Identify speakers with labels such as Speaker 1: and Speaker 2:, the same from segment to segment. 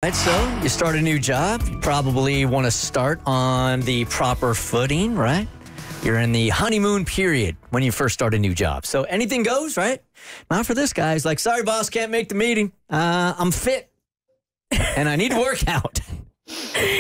Speaker 1: Right, so you start a new job. You probably want to start on the proper footing, right? You're in the honeymoon period when you first start a new job. So anything goes, right? Not for this guy. He's like, sorry, boss, can't make the meeting. I'm fit and I need to work out.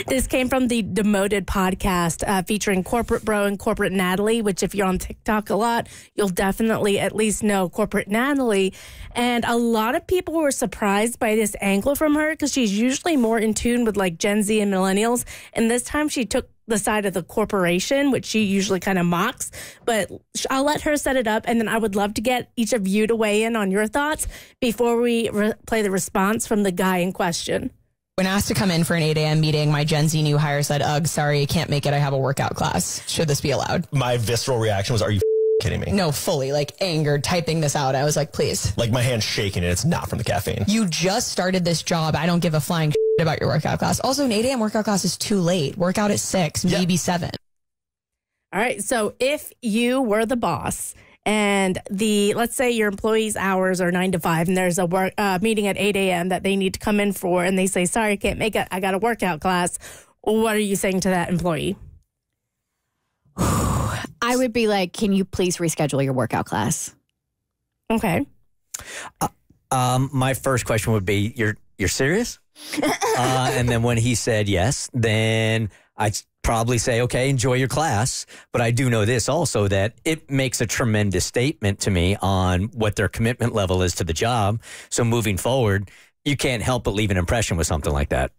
Speaker 2: This came from the Demoted podcast featuring Corporate Bro and Corporate Natalie, which if you're on TikTok a lot, you'll definitely at least know Corporate Natalie. And a lot of people were surprised by this angle from her because she's usually more in tune with like Gen Z and millennials. And this time she took the side of the corporation, which she usually kind of mocks. But I'll let her set it up. And then I would love to get each of you to weigh in on your thoughts before we play the response from the guy in question.
Speaker 3: When asked to come in for an 8 a.m. meeting, my Gen Z new hire said, ugh, sorry, I can't make it. I have a workout class. Should this be allowed?
Speaker 4: My visceral reaction was, are you kidding me?
Speaker 3: No, fully, like angered, typing this out. I was like, please.
Speaker 4: Like my hand's shaking and it's not from the caffeine.
Speaker 3: You just started this job. I don't give a flying about your workout class. Also, an 8 a.m. workout class is too late. Workout at 6, maybe 7.
Speaker 2: All right. So if you were the boss and let's say your employees' hours are 9 to 5 and there's a meeting at 8 a.m. that they need to come in for and they say, sorry, I can't make it. I got a workout class. What are you saying to that employee?
Speaker 5: I would be like, can you please reschedule your workout class?
Speaker 2: Okay.
Speaker 1: My first question would be, you're serious? And then when he said yes, then I'd probably say, okay, enjoy your class. But I do know this also, that it makes a tremendous statement to me on what their commitment level is to the job. So moving forward, you can't help but leave an impression with something like that.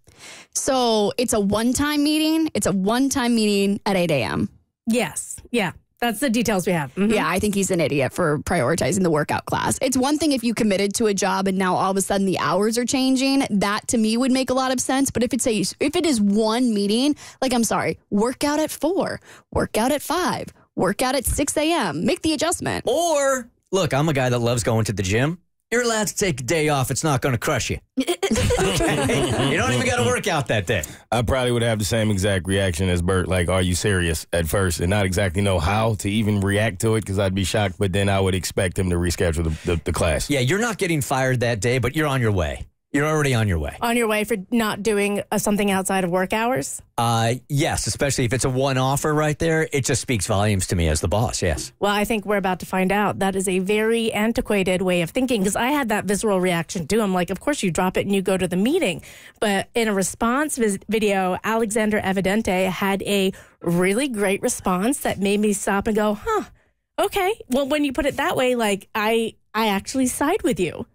Speaker 5: So it's a one-time meeting. It's a one-time meeting at 8 a.m.
Speaker 2: Yes. Yeah. That's the details we have. Mm-hmm.
Speaker 5: Yeah, I think he's an idiot for prioritizing the workout class. It's one thing if you committed to a job and now all of a sudden the hours are changing. That to me would make a lot of sense. But if it is one meeting, like, I'm sorry, work out at 4, work out at 5, work out at 6 a.m. Make the adjustment.
Speaker 1: Or, look, I'm a guy that loves going to the gym. You're allowed to take a day off. It's not going to crush you. Okay? You don't even got to work out that day.
Speaker 6: I probably would have the same exact reaction as Bert. Like, are you serious at first? And not exactly know how to even react to it because I'd be shocked. But then I would expect him to reschedule the class.
Speaker 1: Yeah, you're not getting fired that day, but you're on your way. You're already on your way.
Speaker 2: On your way for not doing something outside of work hours?
Speaker 1: Yes, especially if it's a one-offer right there. It just speaks volumes to me as the boss, yes.
Speaker 2: Well, I think we're about to find out. That is a very antiquated way of thinking because I had that visceral reaction too. I'm like, of course you drop it and you go to the meeting. But in a response video, Alexander Evidente had a really great response that made me stop and go, okay. Well, when you put it that way, like I actually side with you.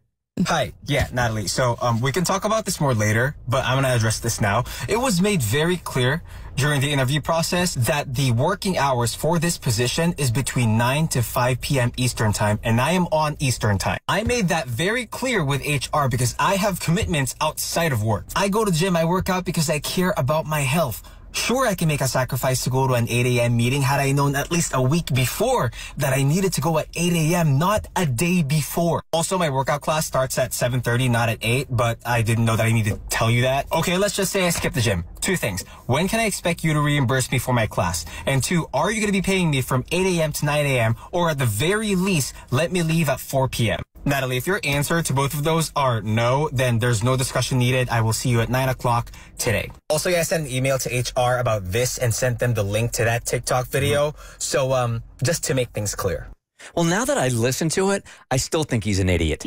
Speaker 7: Hi. Yeah, Natalie. So we can talk about this more later, but I'm going to address this now. It was made very clear during the interview process that the working hours for this position is between 9 to 5 p.m. Eastern time, and I am on Eastern time. I made that very clear with HR because I have commitments outside of work. I go to the gym, I work out because I care about my health. Sure, I can make a sacrifice to go to an 8 a.m. meeting had I known at least a week before that I needed to go at 8 a.m., not a day before. Also, my workout class starts at 7:30, not at 8, but I didn't know that I needed to tell you that. Okay, let's just say I skipped the gym. 2 things. When can I expect you to reimburse me for my class? And 2, are you going to be paying me from 8 a.m. to 9 a.m., or at the very least, let me leave at 4 p.m.? Natalie, if your answer to both of those are no, then there's no discussion needed. I will see you at 9 o'clock today. Also, I sent an email to HR about this and sent them the link to that TikTok video. So, just to make things clear.
Speaker 1: Well, now that I listen to it, I still think he's an idiot.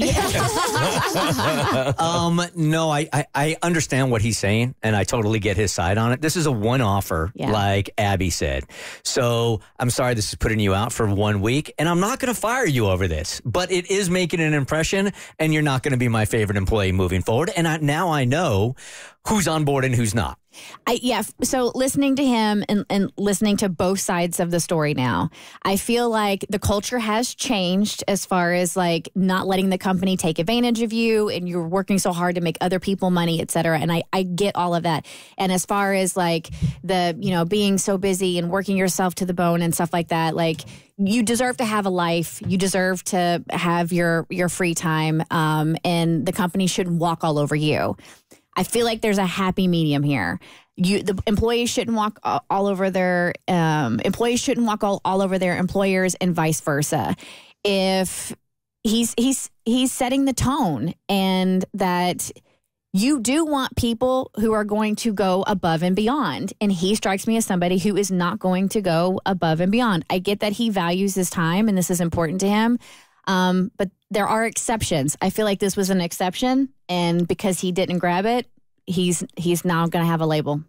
Speaker 1: No, I understand what he's saying, and I totally get his side on it. This is a one-offer, like Abby said. So I'm sorry this is putting you out for 1 week, and I'm not going to fire you over this. But it is making an impression, and you're not going to be my favorite employee moving forward. And now I know who's on board and who's not.
Speaker 5: So listening to him and listening to both sides of the story now, I feel like the culture has changed as far as like not letting the company take advantage of you and you're working so hard to make other people money, et cetera. And I get all of that. And as far as like the, being so busy and working yourself to the bone and stuff like that, like you deserve to have a life. You deserve to have your free time. And the company shouldn't walk all over you. I feel like there's a happy medium here. The employees shouldn't walk all over their employees shouldn't walk all over their employers, and vice versa. If he's setting the tone, and that you do want people who are going to go above and beyond. And he strikes me as somebody who is not going to go above and beyond. I get that he values his time and this is important to him. But there are exceptions. I feel like this was an exception. And because he didn't grab it, he's now going to have a label.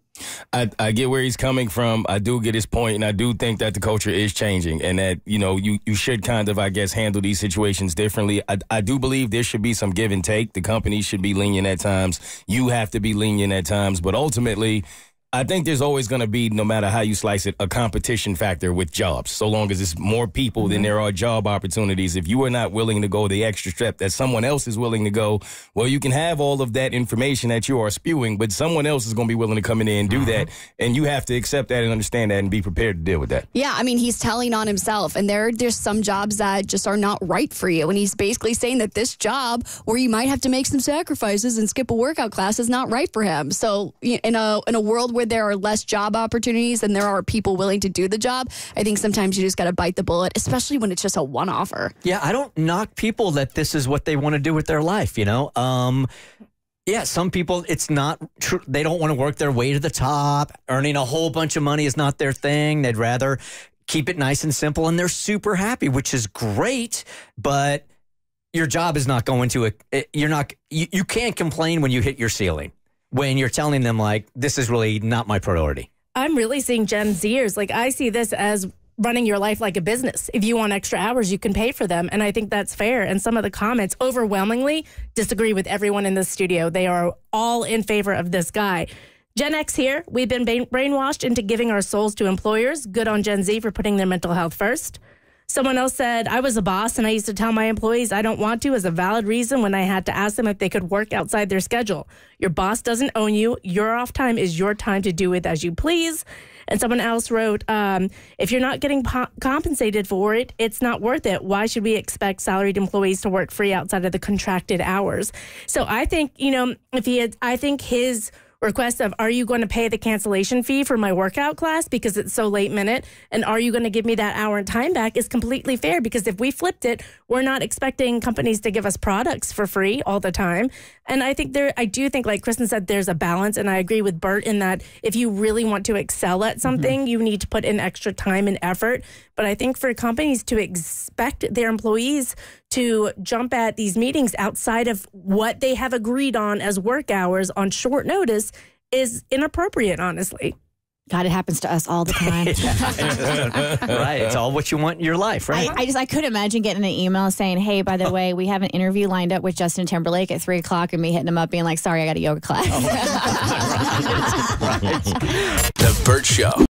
Speaker 6: I get where he's coming from. I do get his point, and I do think that the culture is changing and that, you should kind of, I guess, handle these situations differently. I do believe there should be some give and take. The company should be lenient at times. You have to be lenient at times. But ultimately, I think there's always going to be, no matter how you slice it, a competition factor with jobs. So long as it's more people than there are job opportunities. If you are not willing to go the extra step that someone else is willing to go, well, you can have all of that information that you are spewing, but someone else is going to be willing to come in there and do that. And you have to accept that and understand that and be prepared to deal with that.
Speaker 8: Yeah, I mean, he's telling on himself, and there's some jobs that just are not right for you. And he's basically saying that this job, where you might have to make some sacrifices and skip a workout class, is not right for him. So in a world where there are less job opportunities and there are people willing to do the job, I think sometimes you just got to bite the bullet, especially when it's just a one-offer.
Speaker 1: Yeah, I don't knock people that this is what they want to do with their life, Yeah, some people, it's not true. They don't want to work their way to the top. Earning a whole bunch of money is not their thing. They'd rather keep it nice and simple, and they're super happy, which is great, but your job is not going to, you can't complain when you hit your ceiling. When you're telling them, like, this is really not my priority.
Speaker 2: I'm really seeing Gen Zers. Like, I see this as running your life like a business. If you want extra hours, you can pay for them. And I think that's fair. And some of the comments overwhelmingly disagree with everyone in the studio. They are all in favor of this guy. Gen X here. We've been brainwashed into giving our souls to employers. Good on Gen Z for putting their mental health first. Someone else said, I was a boss and I used to tell my employees I don't want to as a valid reason when I had to ask them if they could work outside their schedule. Your boss doesn't own you. Your off time is your time to do it as you please. And someone else wrote, if you're not getting compensated for it, it's not worth it. Why should we expect salaried employees to work free outside of the contracted hours? So I think, I think his request of, are you going to pay the cancellation fee for my workout class because it's so late minute? And are you going to give me that hour and time back is completely fair, because if we flipped it, we're not expecting companies to give us products for free all the time. And I do think, like Kristen said, there's a balance. And I agree with Bert in that if you really want to excel at something, you need to put in extra time and effort. But I think for companies to expect their employees to jump at these meetings outside of what they have agreed on as work hours on short notice is inappropriate, honestly.
Speaker 5: God, it happens to us all the time.
Speaker 1: Right. It's all what you want in your life, right?
Speaker 5: I couldn't imagine getting an email saying, hey, by the way, we have an interview lined up with Justin Timberlake at 3:00 and me hitting him up being like, sorry, I got a yoga class.
Speaker 9: Right. The Bert Show.